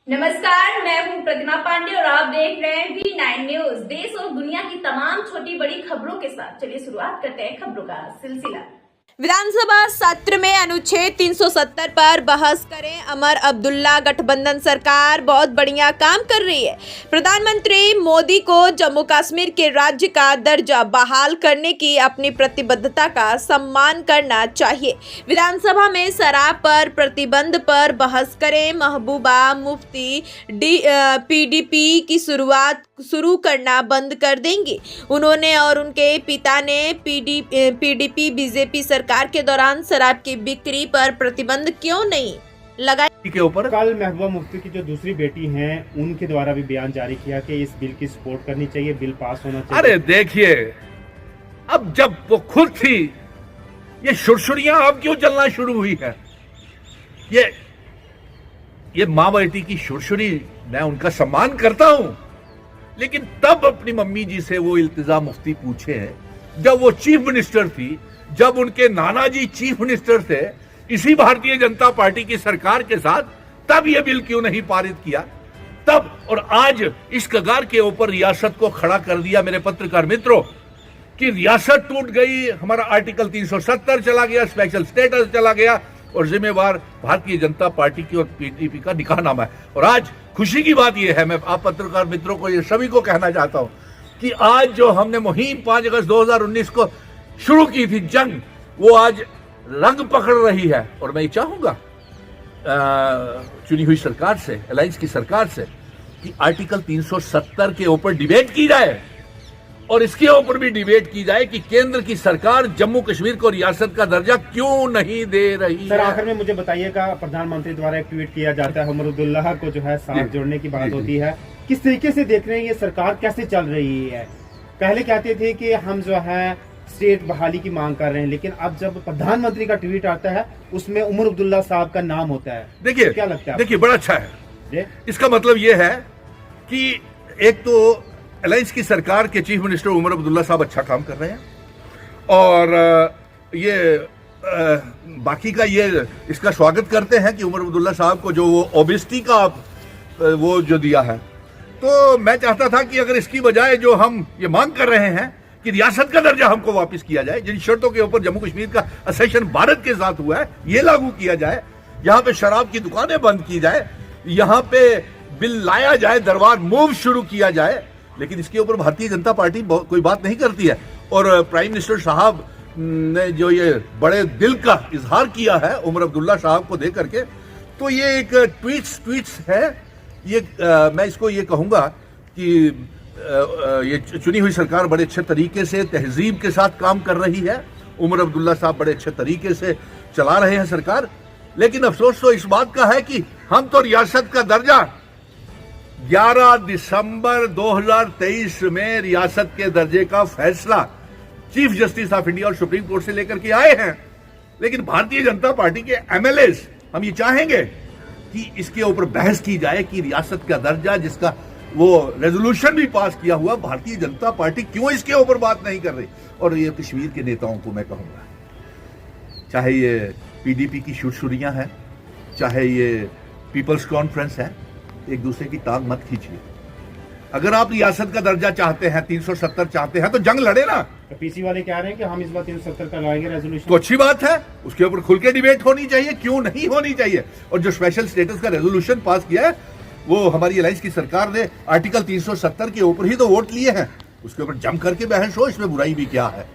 नमस्कार, मैं हूं प्रतिमा पांडे और आप देख रहे हैं V9 न्यूज। देश और दुनिया की तमाम छोटी बड़ी खबरों के साथ चलिए शुरुआत करते हैं खबरों का सिलसिला। विधानसभा सत्र में अनुच्छेद 370 पर बहस करें अमर अब्दुल्ला। गठबंधन सरकार बहुत बढ़िया काम कर रही है। प्रधानमंत्री मोदी को जम्मू कश्मीर के राज्य का दर्जा बहाल करने की अपनी प्रतिबद्धता का सम्मान करना चाहिए। विधानसभा में शराब पर प्रतिबंध पर बहस करें। महबूबा मुफ्ती PDP की शुरू करना बंद कर देंगी। उन्होंने और उनके पिता ने PDP बीजेपी सरकार के दौरान शराब की बिक्री पर प्रतिबंध क्यों नहीं लगाया के ऊपर कल महबूबा मुफ्ती की जो दूसरी बेटी हैं उनके द्वारा भी बयान जारी किया कि इस बिल की सपोर्ट करनी चाहिए, बिल पास होना चाहिए। अरे देखिए, अब जब वो खुद थी, ये सुरसुरियां अब क्यों चलना शुरू हुई है? ये माँ बेटी की सुरसुरी, मैं उनका सम्मान करता हूं, लेकिन तब अपनी मम्मी जी से वो इल्तिजा मुफ्ती पूछे हैं जब वो चीफ मिनिस्टर थी, जब उनके नाना जी चीफ मिनिस्टर थे इसी भारतीय जनता पार्टी की सरकार के साथ, तब ये बिल क्यों नहीं पारित किया तब। और आज इस कगार के ऊपर रियासत को खड़ा कर दिया मेरे पत्रकार मित्रों कि रियासत टूट गई, हमारा आर्टिकल 370 चला गया, स्पेशल स्टेटस चला गया और जिम्मेवार भारतीय जनता पार्टी की और PDP का निकाहनामा है। और आज खुशी की बात यह है, मैं आप पत्रकार मित्रों को ये सभी को कहना चाहता हूं कि आज जो हमने मुहिम 5 अगस्त 2019 को शुरू की थी जंग, वो आज रंग पकड़ रही है। और मैं ये चाहूंगा चुनी हुई सरकार से, अलायंस की सरकार से, कि आर्टिकल 370 के ऊपर डिबेट की जाए और इसके ऊपर भी डिबेट की जाए कि केंद्र की सरकार जम्मू कश्मीर को रियासत का दर्जा क्यों नहीं दे रही सर, है। आखिर में मुझे बताइएगा, प्रधानमंत्री द्वारा एक ट्वीट किया जाता है, उमर अब्दुल्ला को जो है साथ जोड़ने की बात होती है। किस तरीके से देख रहे हैं ये सरकार कैसे चल रही है? पहले कहते थे कि हम जो है स्टेट बहाली की मांग कर रहे हैं, लेकिन अब जब प्रधानमंत्री का ट्वीट आता है उसमें उमर अब्दुल्ला साहब का नाम होता है। देखिए, क्या लगता है? देखिए, बड़ा अच्छा है। इसका मतलब यह है कि एक तो अलायंस की सरकार के चीफ मिनिस्टर उमर अब्दुल्ला साहब अच्छा काम कर रहे हैं और बाकी का ये इसका स्वागत करते हैं कि उमर अब्दुल्ला साहब को जो वो ओबेसिटी का वो जो दिया है। तो मैं चाहता था कि अगर इसकी बजाय जो हम ये मांग कर रहे हैं कि रियासत का दर्जा हमको वापस किया जाए, जिन शर्तों के ऊपर जम्मू कश्मीर का असेशन भारत के साथ हुआ है, ये लागू किया जाए, यहाँ पे शराब की दुकानें बंद की जाए, यहाँ पे बिल लाया जाए, दरबार मूव शुरू किया जाए, लेकिन इसके ऊपर भारतीय जनता पार्टी कोई बात नहीं करती है। और प्राइम मिनिस्टर साहब ने जो ये बड़े दिल का इजहार किया है उमर अब्दुल्ला साहब को देख करके, तो ये एक ट्वीट्स है। ये मैं इसको ये कहूंगा कि ये चुनी हुई सरकार बड़े अच्छे तरीके से तहजीब के साथ काम कर रही है। उमर अब्दुल्ला साहब बड़े अच्छे तरीके से चला रहे हैं सरकार, लेकिन अफसोस तो इस बात का है कि हम तो रियासत का दर्जा 11 दिसंबर 2023 में रियासत के दर्जे का फैसला चीफ जस्टिस ऑफ इंडिया और सुप्रीम कोर्ट से लेकर के आए हैं, लेकिन भारतीय जनता पार्टी के MLAs हम ये चाहेंगे कि इसके ऊपर बहस की जाए कि रियासत का दर्जा, जिसका वो रेजोल्यूशन भी पास किया हुआ, भारतीय जनता पार्टी क्यों इसके ऊपर बात नहीं कर रही। और ये कश्मीर के नेताओं को मैं कहूंगा, चाहे ये PDP की सुरसुरियां हैं, चाहे ये पीपल्स कॉन्फ्रेंस है, एक दूसरे की टांग मत खींचिए। अगर आप रियासत का दर्जा चाहते हैं, 370 चाहते हैं, तो जंग लड़े ना। PC वाले कह रहे हैं कि हम इस बार 370 का लाएंगे रेजोल्यूशन, तो अच्छी बात है, उसके ऊपर खुल के डिबेट होनी चाहिए, क्यों नहीं होनी चाहिए। और जो स्पेशल स्टेटस का रेजोल्यूशन पास किया है, वो हमारी अलायंस की सरकार ने आर्टिकल 370 के ऊपर ही तो वोट लिए हैं, उसके ऊपर जम करके बहस हो, इसमें बुराई भी क्या है।